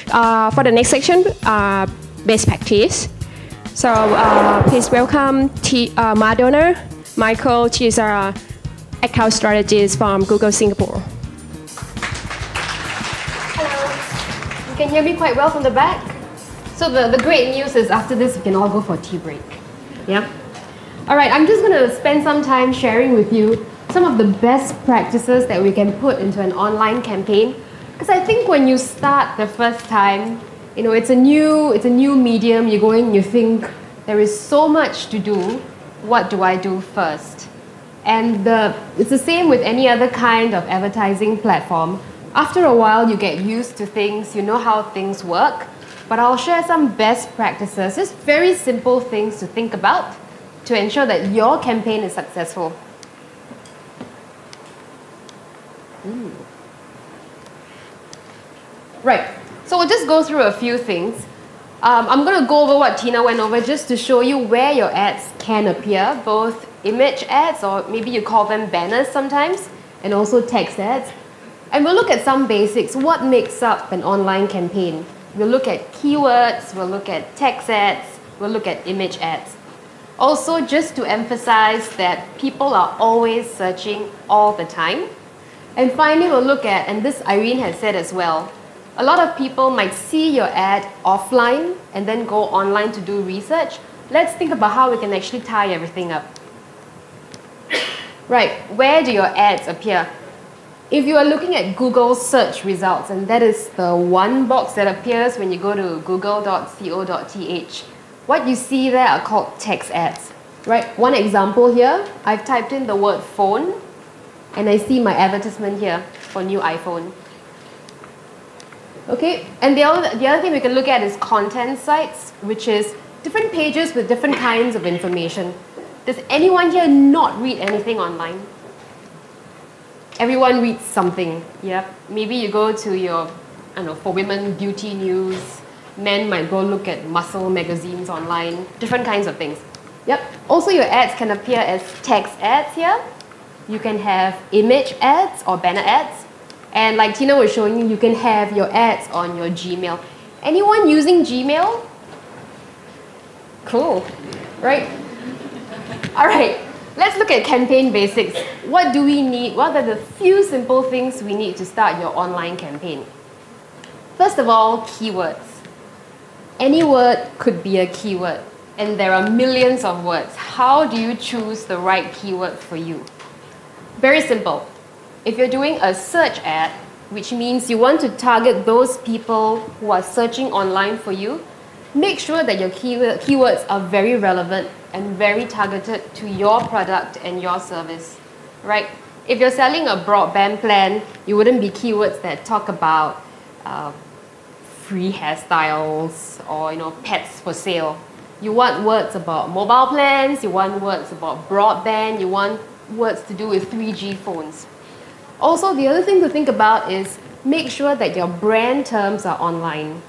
For the next section, best practice. So please welcome Madona, Michael. She's our account strategist from Google Singapore. Hello. You can hear me quite well from the back. So the great news is after this, we can all go for a tea break. Yeah? All right, I'm just going to spend some time sharing with you some of the best practices that we can put into an online campaign. Because I think when you start the first time, you know, it's a new medium. You go in, you think there is so much to do. What do I do first? And it's the same with any other kind of advertising platform. After a while, you get used to things. You know how things work. But I'll share some best practices, just very simple things to think about to ensure that your campaign is successful. Right, so we'll just go through a few things. I'm going to go over what Tina went over just to show you where your ads can appear, both image ads, or maybe you call them banners sometimes, and also text ads. And we'll look at some basics. What makes up an online campaign? We'll look at keywords, we'll look at text ads, we'll look at image ads. Also, just to emphasize that people are always searching all the time. And finally, we'll look at, and this Irene has said as well, a lot of people might see your ad offline and then go online to do research. Let's think about how we can actually tie everything up. Right, where do your ads appear? If you are looking at Google search results, and that is the one box that appears when you go to google.co.th, what you see there are called text ads. Right, one example here, I've typed in the word phone, and I see my advertisement here for new iPhone. Okay, and the other thing we can look at is content sites, which is different pages with different kinds of information. Does anyone here not read anything online? Everyone reads something, yeah? Maybe you go to your, I don't know, for women, beauty news. Men might go look at muscle magazines online, different kinds of things. Yep. Also, your ads can appear as text ads here. You can have image ads or banner ads. And like Tina was showing you, you can have your ads on your Gmail. Anyone using Gmail? Cool, right? All right, let's look at campaign basics. What do we need? What are the few simple things we need to start your online campaign? First of all, keywords. Any word could be a keyword, and there are millions of words. How do you choose the right keyword for you? Very simple. If you're doing a search ad, which means you want to target those people who are searching online for you, make sure that your keywords are very relevant and very targeted to your product and your service, right? If you're selling a broadband plan, you wouldn't be keywords that talk about free hairstyles or, you know, pets for sale. You want words about mobile plans, you want words about broadband, you want words to do with 3G phones. Also, the other thing to think about is make sure that your brand terms are online.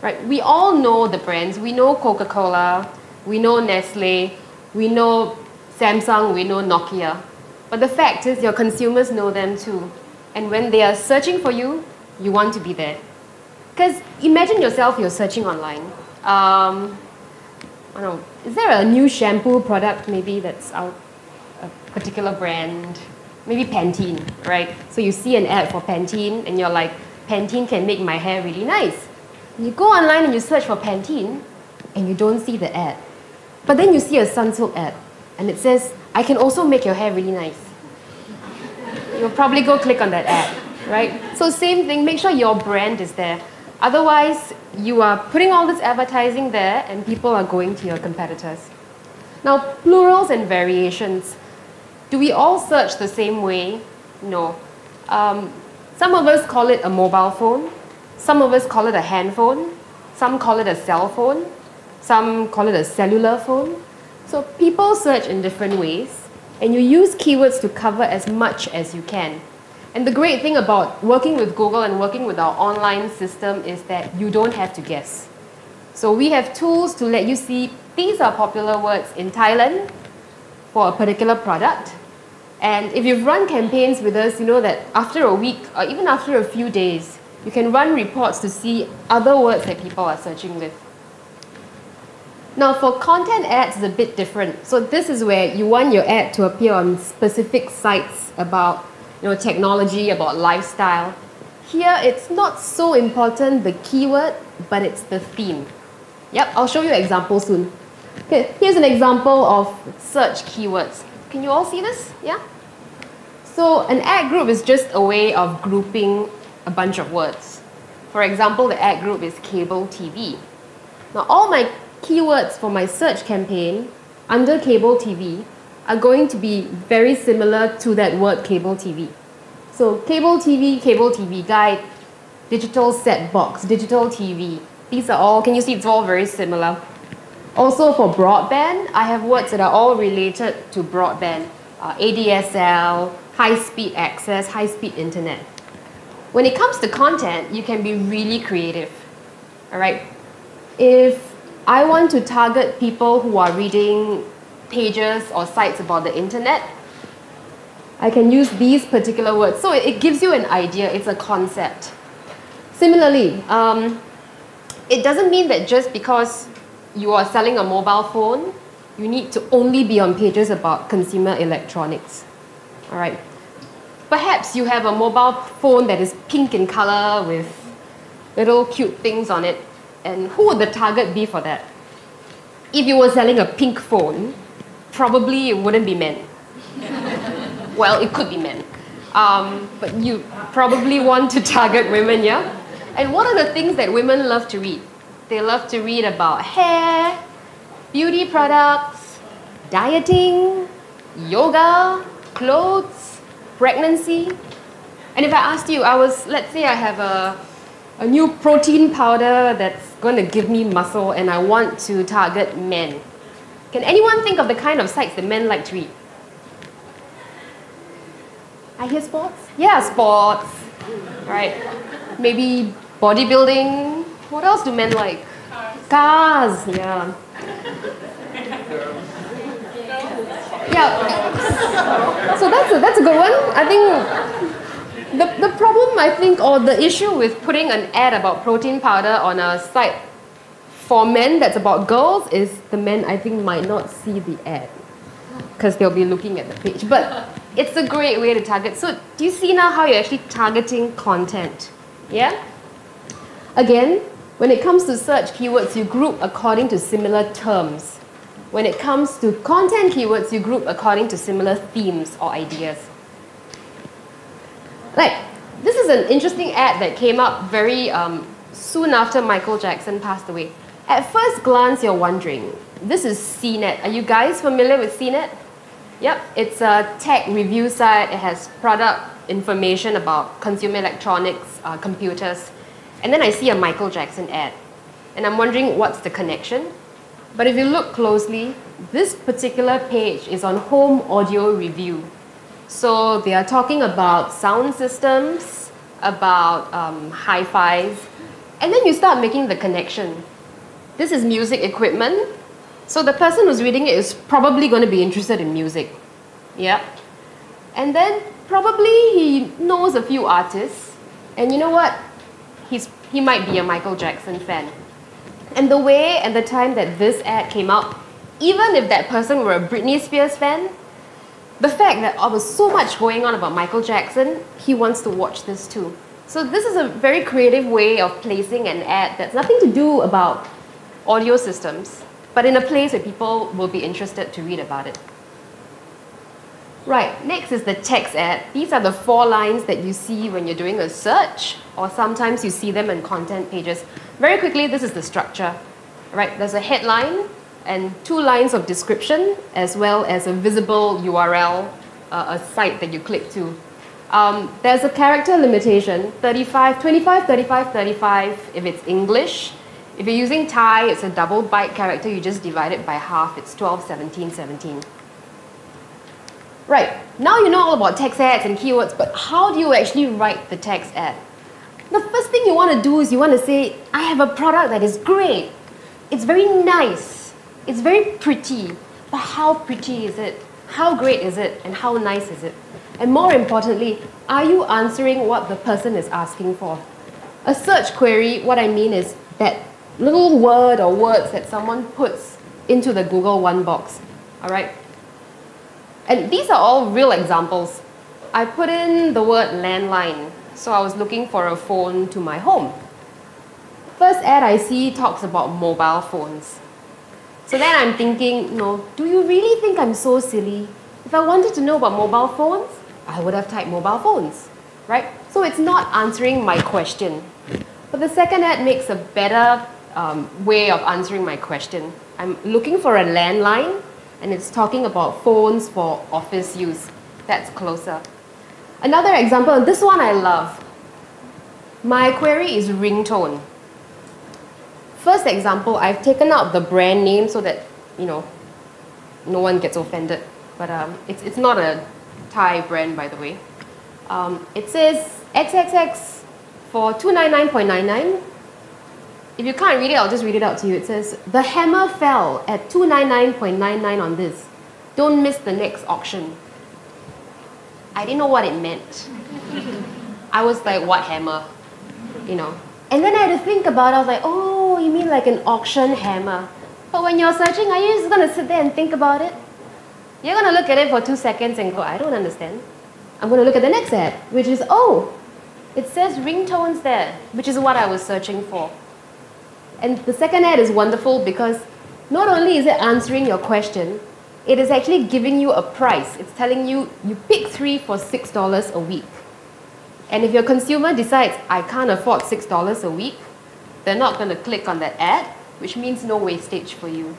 Right? We all know the brands. We know Coca-Cola, we know Nestle, we know Samsung, we know Nokia. But the fact is your consumers know them too. And when they are searching for you, you want to be there. Because imagine yourself, you're searching online. I don't know, is there a new shampoo product maybe that's out, a particular brand? Maybe Pantene, right? So you see an ad for Pantene and you're like, Pantene can make my hair really nice. You go online and you search for Pantene and you don't see the ad. But then you see a Sunsilk ad and it says, I can also make your hair really nice. You'll probably go click on that ad, right? So same thing, make sure your brand is there. Otherwise, you are putting all this advertising there and people are going to your competitors. Now, plurals and variations. Do we all search the same way? No. Some of us call it a mobile phone. Some of us call it a handphone. Some call it a cell phone. Some call it a cellular phone. So people search in different ways, and you use keywords to cover as much as you can. And the great thing about working with Google and working with our online system is that you don't have to guess. So we have tools to let you see these are popular words in Thailand for a particular product. And if you've run campaigns with us, you know that after a week or even after a few days, You can run reports to see other words that people are searching with. Now for content ads, it's a bit different. So this is where you want your ad to appear on specific sites about technology, about lifestyle. Here, it's not so important the keyword, but it's the theme. Yep, I'll show you an example soon. Okay, here's an example of search keywords. Can you all see this? Yeah? So an ad group is just a way of grouping a bunch of words. For example, the ad group is cable TV. Now all my keywords for my search campaign under cable TV are going to be very similar to that word cable TV. So cable TV guide, digital set box, digital TV. These are all, can you see it's all very similar. Also for broadband, I have words that are all related to broadband. ADSL, high-speed access, high-speed internet. When it comes to content, you can be really creative. All right? If I want to target people who are reading pages or sites about the internet, I can use these particular words. So it gives you an idea, it's a concept. Similarly, it doesn't mean that just because you are selling a mobile phone, you need to only be on pages about consumer electronics. All right. Perhaps you have a mobile phone that is pink in color with little cute things on it. And who would the target be for that? If you were selling a pink phone, probably it wouldn't be men. Well, it could be men. But you probably want to target women, yeah? And what are the things that women love to read? They love to read about hair, beauty products, dieting, yoga, clothes, pregnancy. And if I asked you, let's say I have a new protein powder that's going to give me muscle and I want to target men. Can anyone think of the kind of sites that men like to read? I hear sports? Yeah, sports. Right. Maybe bodybuilding. What else do men like? Cars. Yeah. Yeah. So that's a good one. I think the problem, I think, or the issue with putting an ad about protein powder on a site for men that's about girls is the men, I think, might not see the ad because they'll be looking at the page. But it's a great way to target. So do you see now how you're actually targeting content? Yeah? Again, when it comes to search keywords, you group according to similar terms. When it comes to content keywords, you group according to similar themes or ideas. Like, this is an interesting ad that came up very soon after Michael Jackson passed away. At first glance, you're wondering, this is CNET. Are you guys familiar with CNET? Yep, it's a tech review site. It has product information about consumer electronics, computers. And then I see a Michael Jackson ad. And I'm wondering, what's the connection? But if you look closely, this particular page is on home audio review. So they are talking about sound systems, about hi-fis, and then you start making the connection. This is music equipment. So the person who's reading it is probably going to be interested in music. Yeah. And then probably he knows a few artists. And you know what? He might be a Michael Jackson fan. And the way and the time that this ad came out, even if that person were a Britney Spears fan, the fact that there was so much going on about Michael Jackson, he wants to watch this too. So this is a very creative way of placing an ad that's nothing to do about audio systems, but in a place where people will be interested to read about it. Right, next is the text ad. These are the 4 lines that you see when you're doing a search, or sometimes you see them in content pages. Very quickly, this is the structure. Right, there's a headline and 2 lines of description, as well as a visible URL, a site that you click to. There's a character limitation, 25, 25, 35, 35 if it's English. If you're using Thai, it's a double byte character, you just divide it by half, it's 12, 17, 17. Right, now you know all about text ads and keywords, but how do you actually write the text ad? The first thing you want to do is you want to say, I have a product that is great. It's very nice. It's very pretty. But how pretty is it? How great is it? And how nice is it? And more importantly, are you answering what the person is asking for? A search query, what I mean is that little word or words that someone puts into the Google One box. All right? And these are all real examples. I put in the word landline, so I was looking for a phone to my home. First ad I see talks about mobile phones. So then I'm thinking, do you really think I'm so silly? If I wanted to know about mobile phones, I would have typed mobile phones, right? So it's not answering my question. But the second ad makes a better way of answering my question. I'm looking for a landline, and it's talking about phones for office use. That's closer. Another example, and this one I love. My query is ringtone. First example, I've taken out the brand name so that, no one gets offended. But it's not a Thai brand, by the way. It says XXX for $299.99. If you can't read it, I'll just read it out to you. It says, the hammer fell at $299.99 on this. Don't miss the next auction. I didn't know what it meant. I was like, what hammer? And then I had to think about it. I was like, oh, you mean like an auction hammer. But when you're searching, are you just going to sit there and think about it? You're going to look at it for 2 seconds and go, I don't understand. I'm going to look at the next ad, which is, it says ringtones there, which is what I was searching for. And the second ad is wonderful because not only is it answering your question, it is actually giving you a price. It's telling you, you pick 3 for $6 a week. And if your consumer decides, I can't afford $6 a week, they're not going to click on that ad, which means no wastage for you.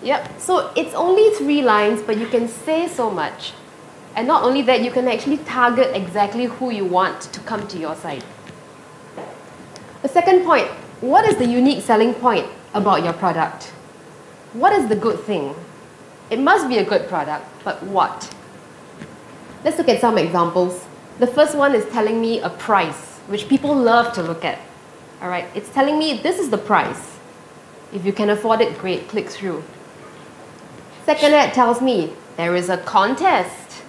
Yep, so it's only 3 lines, but you can say so much. And not only that, you can actually target exactly who you want to come to your site. The second point, what is the unique selling point about your product? What is the good thing? It must be a good product, but what? Let's look at some examples. The first one is telling me a price, which people love to look at. All right, it's telling me this is the price. If you can afford it, great, click through. Second ad tells me there is a contest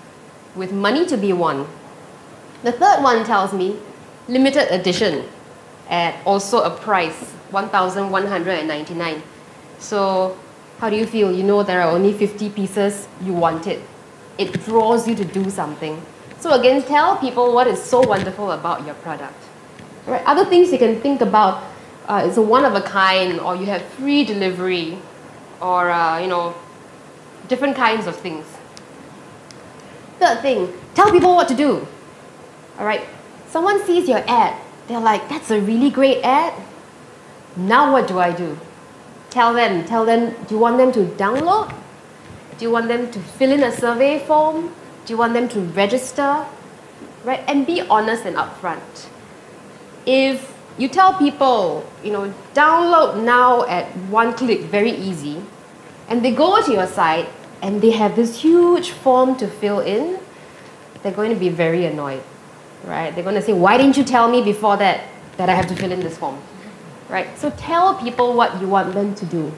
with money to be won. The third one tells me limited edition at also a price, $1,199. So how do you feel? You know there are only 50 pieces, you want it. It draws you to do something. So again, tell people what is so wonderful about your product. Right? Other things you can think about is a one-of-a-kind, or you have free delivery, or different kinds of things. Third thing, tell people what to do. All right, someone sees your ad, they're like, that's a really great ad. Now what do I do? Tell them, do you want them to download? Do you want them to fill in a survey form? Do you want them to register? Right? And be honest and upfront. If you tell people, download now at one click, very easy, and they go to your site and they have this huge form to fill in, they're going to be very annoyed, right? They're going to say, why didn't you tell me before that I have to fill in this form, right? So tell people what you want them to do.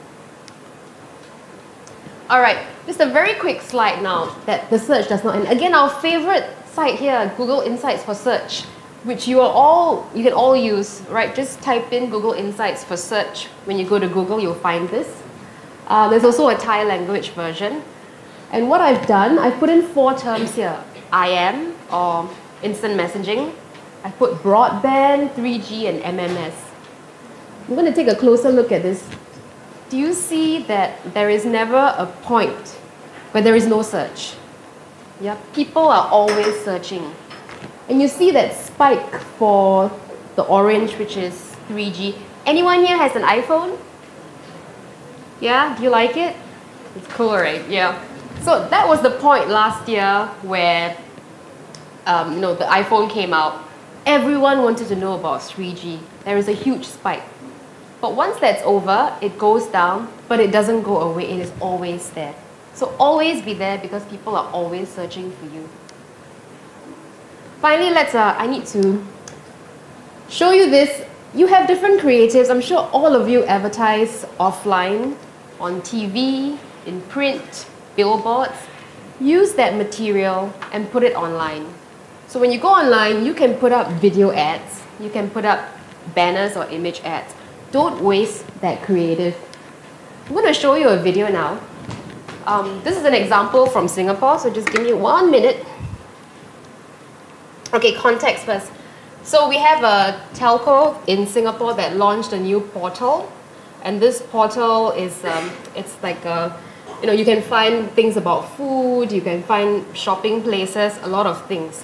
All right, just a very quick slide now that the search does not end. Again, our favorite site here, Google Insights for search, which you can all use, right? Just type in Google Insights for search. When you go to Google, you'll find this. There's also a Thai language version. And what I've done, I've put in 4 terms here. IM, or instant messaging. I put broadband, 3G, and MMS. I'm going to take a closer look at this. Do you see that there is never a point where there is no search? Yeah, people are always searching. And you see that spike for the orange, which is 3G. Anyone here has an iPhone? Yeah, do you like it? It's cool, right? Yeah. So that was the point last year where the iPhone came out. Everyone wanted to know about 3G. There is a huge spike. But once that's over, it goes down, but it doesn't go away. It is always there. So always be there because people are always searching for you. Finally, I need to show you this. You have different creatives. I'm sure all of you advertise offline, on TV, in print, billboards. Use that material and put it online. So when you go online, you can put up video ads, you can put up banners or image ads. Don't waste that creative. I'm going to show you a video now. This is an example from Singapore, so just give me 1 minute. Okay, context first. So we have a telco in Singapore that launched a new portal, and this portal is it's like a, you can find things about food, you can find shopping places, a lot of things.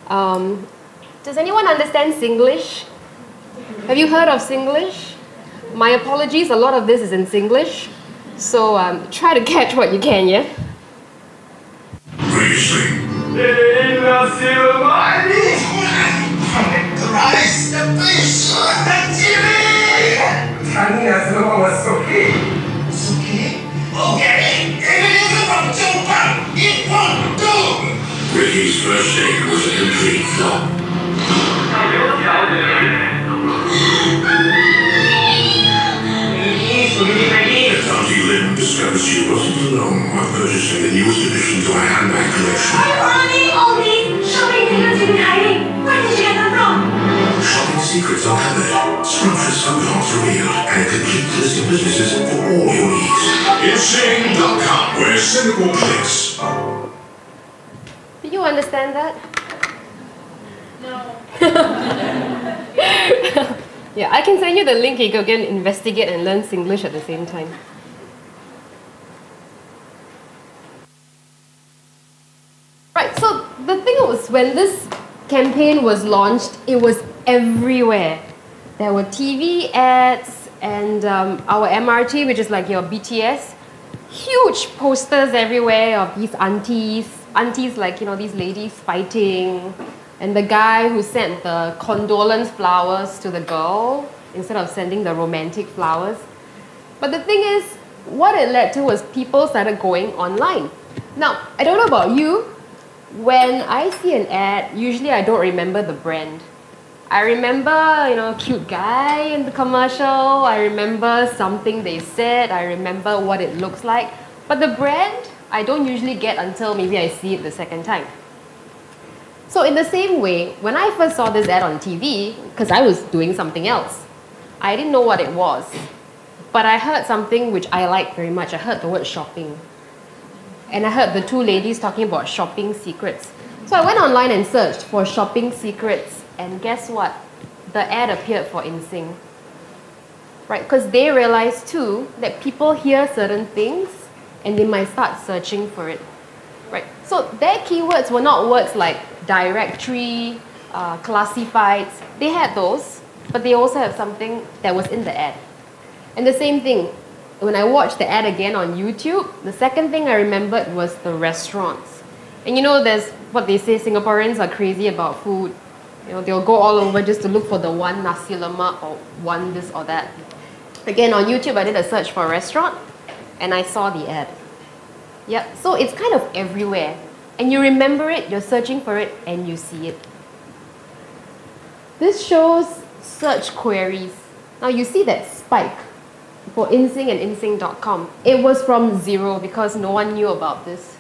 Does anyone understand Singlish? Have you heard of Singlish? My apologies, a lot of this is in Singlish, so try to catch what you can, yeah? Ricky's first take was a complete flop. As Auntie Lynn discovered she wasn't alone while purchasing the newest addition to our handbag collection. I'm earning all these shopping tickets in Thailand. Where did you get them from? Shopping secrets uncovered, scrumptious photos revealed, and a complete list of businesses for all your needs. Insane.com, where Singapore clicks. Did you understand that? No. Yeah, I can send you the link. You can investigate and learn Singlish at the same time. Right, so the thing was, when this campaign was launched, it was everywhere. There were TV ads and our MRT, which is like your BTS, huge posters everywhere of these aunties like, these ladies fighting, and the guy who sent the condolence flowers to the girl instead of sending the romantic flowers. But the thing is, what it led to was people started going online. Now, I don't know about you, when I see an ad, usually I don't remember the brand. I remember, cute guy in the commercial, I remember something they said, I remember what it looks like, but the brand, I don't usually get until maybe I see it the second time. So in the same way, when I first saw this ad on TV, because I was doing something else, I didn't know what it was. But I heard something which I liked very much. I heard the word shopping. And I heard the two ladies talking about shopping secrets. So I went online and searched for shopping secrets, and guess what? The ad appeared for InSync. Right? Because they realized too that people hear certain things and they might start searching for it. Right? So their keywords were not words like directory, classifieds. They had those, but they also have something that was in the ad. And the same thing, when I watched the ad again on YouTube, the second thing I remembered was the restaurants. And there's what they say, Singaporeans are crazy about food. They'll go all over just to look for the one nasi lemak or one this or that. Again, on YouTube, I did a search for a restaurant and I saw the ad. Yep, so it's kind of everywhere. And you remember it, you're searching for it, and you see it. This shows search queries. Now you see that spike for InSync and InSync.com. It was from 0 because no one knew about this.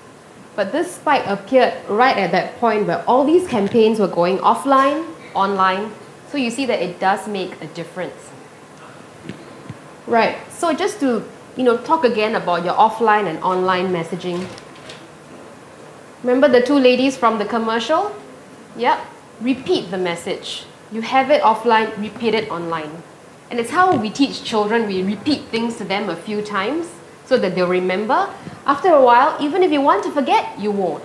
But this spike appeared right at that point where all these campaigns were going offline, online. So you see that it does make a difference. Right, so just to talk again about your offline and online messaging. Remember the two ladies from the commercial? Yep, repeat the message. You have it offline, repeat it online. And it's how we teach children. We repeat things to them a few times so that they'll remember. After a while, even if you want to forget, you won't.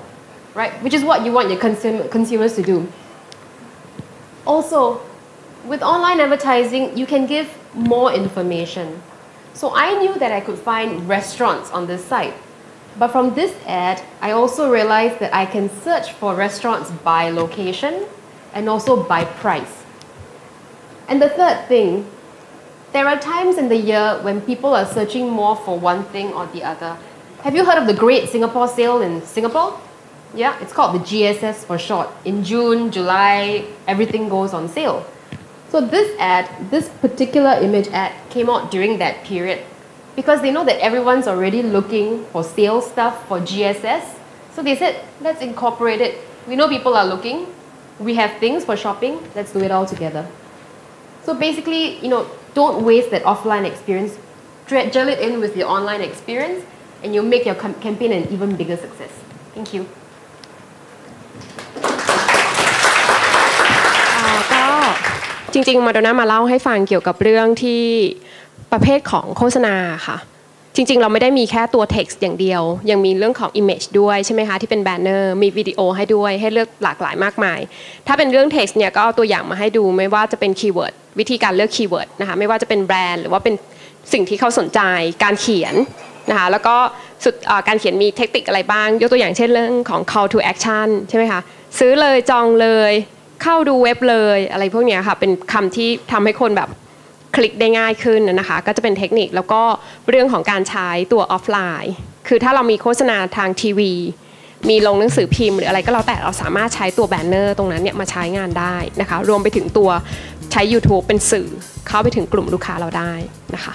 Right? Which is what you want your consumers to do. Also, with online advertising, you can give more information. So I knew that I could find restaurants on this site. But from this ad, I also realized that I can search for restaurants by location and also by price. And the third thing, there are times in the year when people are searching more for one thing or the other. Have you heard of the Great Singapore Sale in Singapore? Yeah, it's called the GSS for short. In June, July, everything goes on sale. So this ad, this particular image ad, came out during that period because they know that everyone's already looking for sale stuff for GSS. So they said, let's incorporate it. We know people are looking. We have things for shopping. Let's do it all together. So basically, don't waste that offline experience. Gel it in with your online experience, and you'll make your campaign an even bigger success. Thank you. ก็จริงๆมาโดน่ามาเล่าให้ฟังเกี่ยวกับเรื่องที่ประเภทของโฆษณาค่ะจริงๆเราไม่ได้มีแค่ตัว text อย่างเดียวยังมีเรื่องของ image ด้วยใช่ไหมคะที่เป็น banner มีวิดีโอให้ด้วยให้เลือกหลากหลายมากมายถ้าเป็นเรื่อง text เนี่ยก็เอาตัวอย่างมาให้ดูไม่ว่าจะเป็น keyword วิธีการเลือก keyword นะคะไม่ว่าจะเป็นแบรนด์หรือว่าเป็นสิ่งที่เขาสนใจการเขียนนะคะแล้วก็การเขียนมีเทคนิคอะไรบ้างยกตัวอย่างเช่นเรื่องของ call to action ใช่ไหมคะซื้อเลยจองเลยเข้าดูเว็บเลยอะไรพวกนี้ค่ะเป็นคำที่ทำให้คนแบบคลิกได้ง่ายขึ้นนะคะก็จะเป็นเทคนิคแล้วก็เรื่องของการใช้ตัวออฟไลน์คือถ้าเรามีโฆษณาทางทีวีมีลงหนังสือพิมพ์หรืออะไรก็แล้วแต่เราสามารถใช้ตัวแบนเนอร์ตรงนั้นเนี่ยมาใช้งานได้นะคะรวมไปถึงตัวใช้ YouTube เป็นสื่อเข้าไปถึงกลุ่มลูกค้าเราได้นะคะ